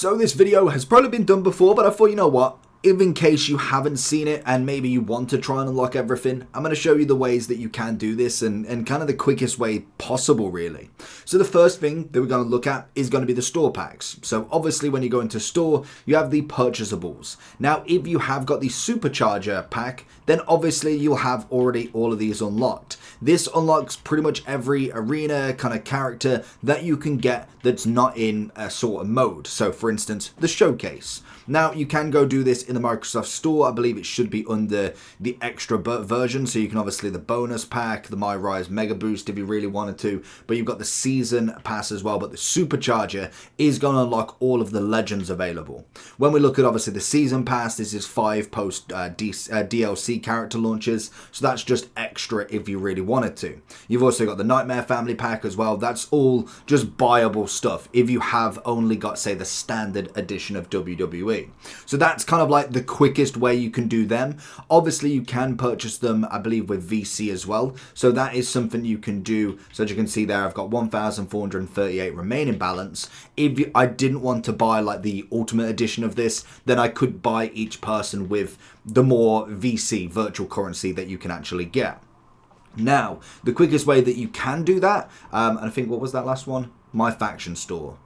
So this video has probably been done before, but I thought, you know what? If in case you haven't seen it and maybe you want to try and unlock everything, I'm going to show you the ways that you can do this and kind of the quickest way possible, really. So the first thing that we're going to look at is going to be the store packs. So obviously when you go into store, you have the purchasables. Now, if you have got the supercharger pack, then obviously you'll have already all of these unlocked. This unlocks pretty much every arena kind of character that you can get that's not in a sort of mode. So for instance, the showcase. Now you can go do this in the Microsoft Store. I believe it should be under the extra version. So you can obviously the bonus pack, the MyRise Mega Boost if you really wanted to. But you've got the season pass as well. But the supercharger is going to unlock all of the legends available. When we look at obviously the season pass, this is 5 post DLC character launches. So that's just extra if you really wanted to. You've also got the Nightmare Family pack as well. That's all just buyable stuff if you have only got, say, the standard edition of WWE. So that's kind of like the quickest way you can do them. Obviously you can purchase them, I believe, with VC as well. So that is something you can do. So as you can see there, I've got 1,438 remaining balance. If I didn't want to buy like the ultimate edition of this, then I could buy each person with the more VC virtual currency that you can actually get. Now, the quickest way that you can do that, and I think, what was that last one? MyFaction store.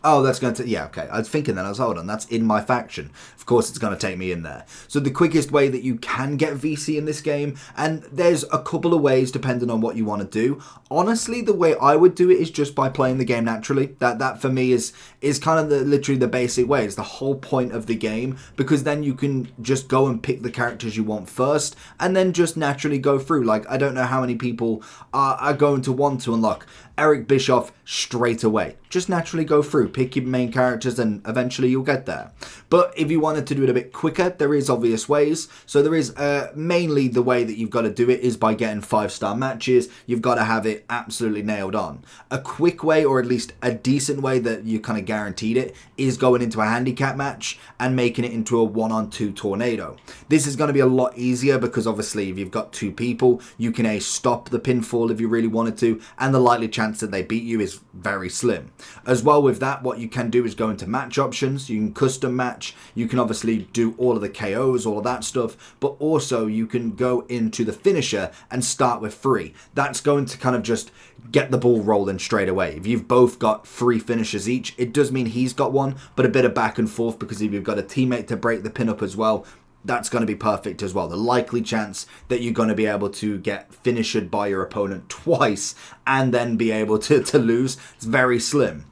Oh, that's going to, yeah, okay. I was thinking then, hold on, that's in MyFaction. Of course, it's going to take me in there. So the quickest way that you can get VC in this game, and there's a couple of ways depending on what you want to do. Honestly, the way I would do it is just by playing the game naturally. That for me is kind of literally the basic way. It's the whole point of the game, because then you can just go and pick the characters you want first, and then just naturally go through. Like, I don't know how many people are going to want to unlock Eric Bischoff straight away. Just naturally go through, pick your main characters, and eventually you'll get there. But if you wanted to do it a bit quicker, there is obvious ways. So there is mainly the way that you've got to do it is by getting 5-star matches. You've got to have it absolutely nailed on. A quick way, or at least a decent way that you kind of guaranteed it, is going into a handicap match and making it into a 1-on-2 tornado. This is going to be a lot easier because obviously if you've got 2 people, you can stop the pinfall if you really wanted to, and the likely chance that they beat you is very slim. As well with that, what you can do is go into match options. You can custom match. You can obviously do all of the KOs, all of that stuff, but also you can go into the finisher and start with 3. That's going to kind of just get the ball rolling straight away. If you've both got 3 finishers each, it does mean he's got one, but a bit of back and forth, because if you've got a teammate to break the pin up as well, that's going to be perfect as well. The likely chance that you're going to be able to get finished by your opponent twice and then be able to lose is very slim.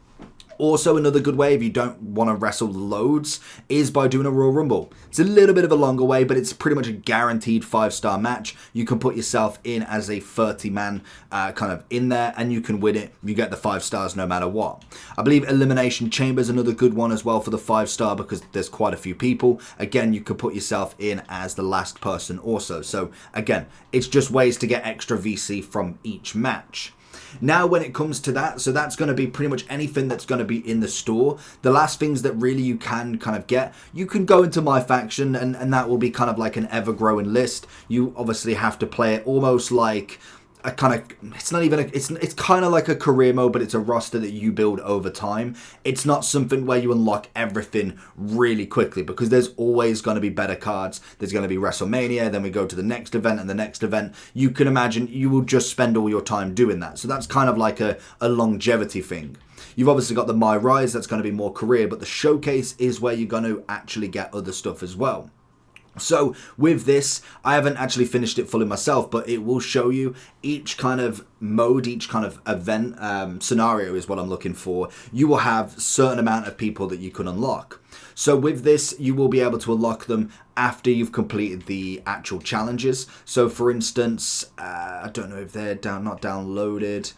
Also, another good way, if you don't want to wrestle loads, is by doing a Royal Rumble. It's a little bit of a longer way, but it's pretty much a guaranteed 5-star match. You can put yourself in as a 30-man kind of in there, and you can win it. You get the 5 stars no matter what. I believe Elimination Chamber is another good one as well for the 5-star, because there's quite a few people. Again, you could put yourself in as the last person also. So again, it's just ways to get extra VC from each match. Now when it comes to that, so that's going to be pretty much anything that's going to be in the store. The last things that really you can kind of get, you can go into MyFaction, and that will be kind of like an ever-growing list. You obviously have to play it almost like a kind of, it's not even, it's kind of like a career mode, but it's a roster that you build over time. It's not something where you unlock everything really quickly, because there's always going to be better cards. There's going to be WrestleMania, then we go to the next event and the next event. You can imagine you will just spend all your time doing that. So that's kind of like a longevity thing. You've obviously got the MyRise, that's going to be more career, but the showcase is where you're going to actually get other stuff as well. So with this, I haven't actually finished it fully myself, but it will show you each kind of mode, each kind of event scenario is what I'm looking for. You will have a certain amount of people that you can unlock. So with this, you will be able to unlock them after you've completed the actual challenges. So for instance, I don't know if they're not downloaded.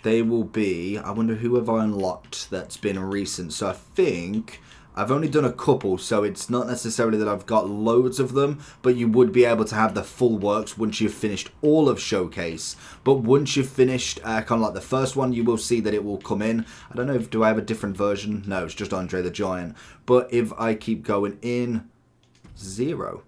They will be, I wonder who have I unlocked that's been recent. So I think I've only done a couple, so it's not necessarily that I've got loads of them, but you would be able to have the full works once you've finished all of Showcase. But once you've finished kind of like the first one, you will see that it will come in. I don't know if, do I have a different version? No, it's just Andre the Giant. But if I keep going in, 0.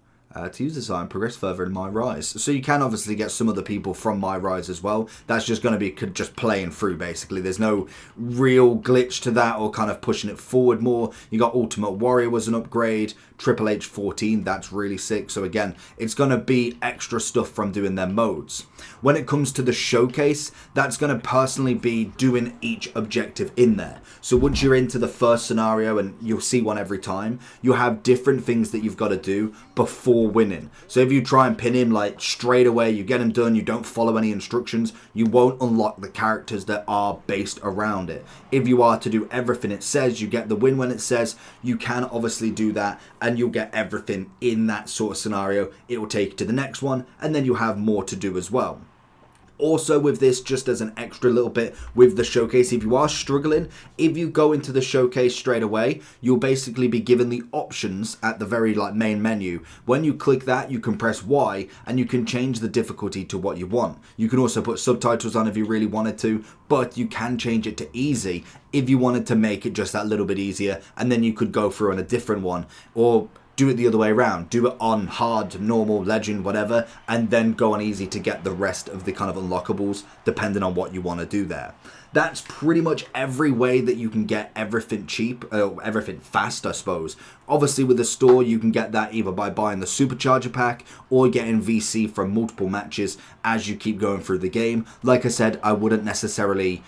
to use this item, progress further in MyRise. So you can obviously get some other people from MyRise as well. That's just going to be just playing through, basically. There's no real glitch to that or kind of pushing it forward more. You got Ultimate Warrior was an upgrade, Triple H 14, that's really sick. So again, it's going to be extra stuff from doing their modes. When it comes to the showcase, that's going to personally be doing each objective in there. So once you're into the first scenario, and you'll see one every time, you have different things that you've got to do before winning. So if you try and pin him like straight away, you get him done, you don't follow any instructions, you won't unlock the characters that are based around it. If you are to do everything it says, you get the win when it says, you can obviously do that, and you'll get everything in that sort of scenario. It will take you to the next one, and then you have more to do as well. Also with this, just as an extra little bit with the showcase, if you are struggling, if you go into the showcase straight away, you'll basically be given the options at the very main menu. When you click that, you can press Y and you can change the difficulty to what you want. You can also put subtitles on if you really wanted to, but you can change it to easy if you wanted to make it just that little bit easier, and then you could go through on a different one, or do it the other way around. Do it on hard, normal, legend, whatever, and then go on easy to get the rest of the kind of unlockables, depending on what you want to do there. That's pretty much every way that you can get everything cheap, everything fast, I suppose. Obviously, with the store, you can get that either by buying the Supercharger pack or getting VC from multiple matches as you keep going through the game. Like I said, I wouldn't necessarily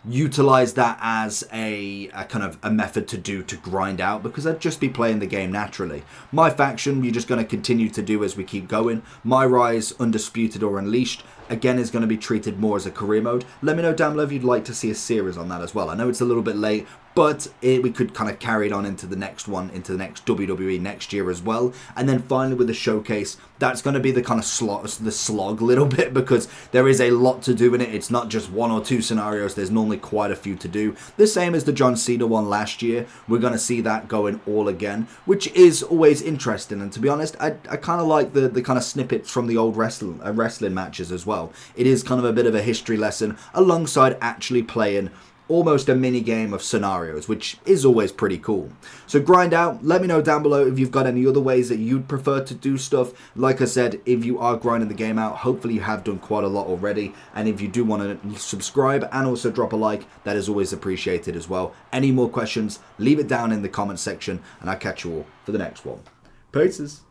utilize that as a kind of a method to grind out, because I'd just be playing the game naturally. MyFaction, you're just going to continue to do as we keep going. MyRise, Undisputed or Unleashed, again, is going to be treated more as a career mode. Let me know down below if you'd like to see a series on that as well. I know it's a little bit late, but we could kind of carry it on into the next one, into the next WWE next year as well. And then finally with the showcase, that's going to be the kind of slog a little bit, because there is a lot to do in it. It's not just one or two scenarios. There's normally quite a few to do. The same as the John Cena one last year. We're going to see that going all again, which is always interesting. And to be honest, I kind of like the kind of snippets from the old wrestling matches as well. It is kind of a bit of a history lesson alongside actually playing almost a mini game of scenarios, which is always pretty cool. So grind out. Let me know down below if you've got any other ways that you'd prefer to do stuff. Like I said, if you are grinding the game out, hopefully you have done quite a lot already. And if you do want to subscribe and also drop a like, that is always appreciated as well. Any more questions, leave it down in the comment section, and I'll catch you all for the next one. Peace.